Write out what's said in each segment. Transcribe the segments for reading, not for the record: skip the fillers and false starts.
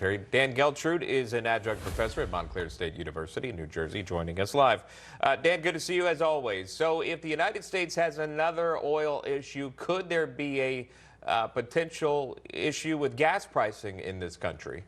Dan Geltrude is an adjunct professor at Montclair State University in New Jersey, joining us live. Dan, good to see you as always. So if the United States has another oil issue, could there be a potential issue with gas pricing in this country?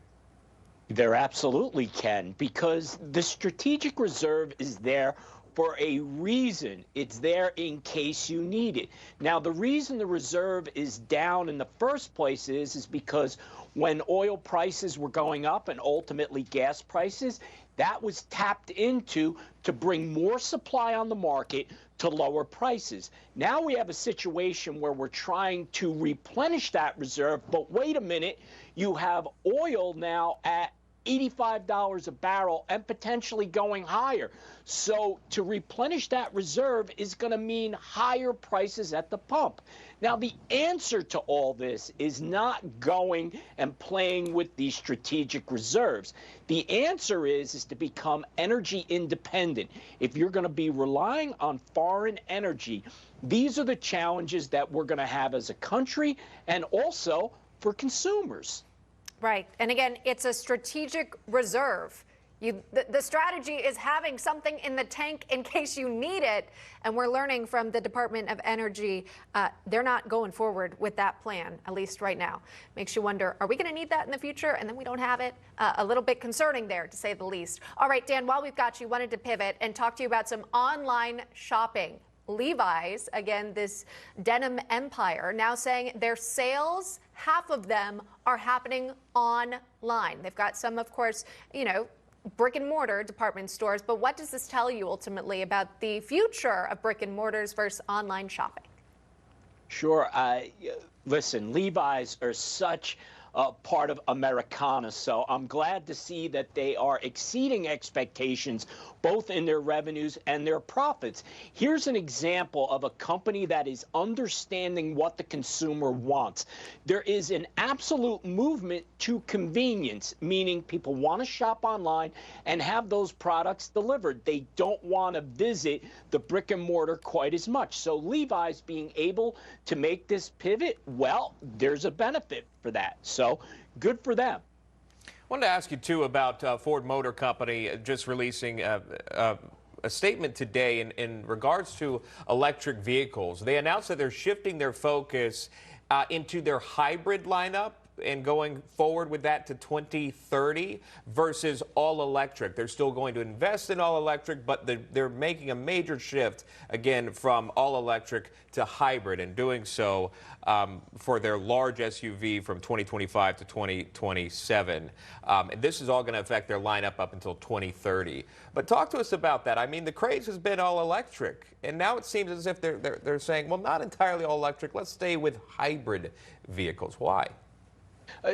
There absolutely can, because the strategic reserve is there for a reason. It's there in case you need it. Now, the reason the reserve is down in the first place is because when oil prices were going up and ultimately gas prices, that was tapped into to bring more supply on the market to lower prices. Now we have a situation where we're trying to replenish that reserve, but wait a minute, you have oil now at $85 a barrel and potentially going higher. So to replenish that reserve is going to mean higher prices at the pump. Now, the answer to all this is not going and playing with these strategic reserves. The answer is to become energy independent. If you're going to be relying on foreign energy, these are the challenges that we're going to have as a country and also for consumers. Right. And again, it's a strategic reserve. The strategy is having something in the tank in case you need it. And we're learning from the Department of Energy, they're not going forward with that plan, at least right now. Makes you wonder, are we going to need that in the future? And then we don't have it. A little bit concerning there, to say the least. All right, Dan, while we've got you, wanted to pivot and talk to you about some online shopping. Levi's, again, this denim empire, now saying their sales, half of them are happening online. They've got some, of course, brick and mortar department stores. But what does this tell you ultimately about the future of brick and mortars versus online shopping? Sure. Listen, Levi's are such part of Americana. So I'm glad to see that they are exceeding expectations, both in their revenues and their profits. Here's an example of a company that is understanding what the consumer wants. There is an absolute movement to convenience, meaning people want to shop online and have those products delivered. They don't want to visit the brick and mortar quite as much. So Levi's being able to make this pivot, well, there's a benefit for that. So good for them. I wanted to ask you, too, about Ford Motor Company just releasing a statement today in regards to electric vehicles. They announced that they're shifting their focus into their hybrid lineup and going forward with that to 2030 versus all electric. They're still going to invest in all electric, but they're making a major shift again from all electric to hybrid, and doing so for their large SUV from 2025 to 2027. And this is all going to affect their lineup up until 2030. But talk to us about that. I mean, the craze has been all electric, and now it seems as if they're saying, well, not entirely all electric. Let's stay with hybrid vehicles. Why?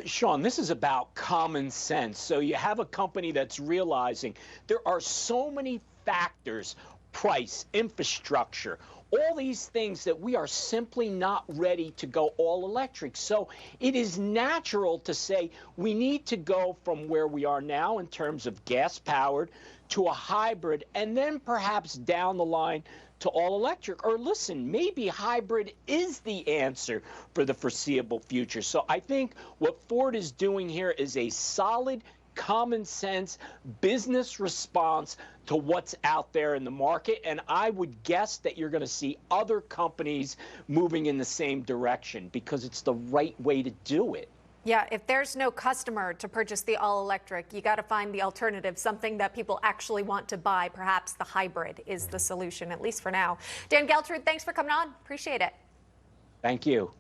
Shaun, this is about common sense. So you have a company that's realizing there are so many factors, price, infrastructure, all these things that we are simply not ready to go all electric. So it is natural to say we need to go from where we are now in terms of gas powered to a hybrid, and then perhaps down the line to all electric. Or listen, maybe hybrid is the answer for the foreseeable future. So I think what Ford is doing here is a solid, common sense business response to what's out there in the market. And I would guess that you're going to see other companies moving in the same direction because it's the right way to do it. Yeah, if there's no customer to purchase the all-electric, you got to find the alternative, something that people actually want to buy. Perhaps the hybrid is the solution, at least for now. Dan Geltrude, thanks for coming on. Appreciate it. Thank you.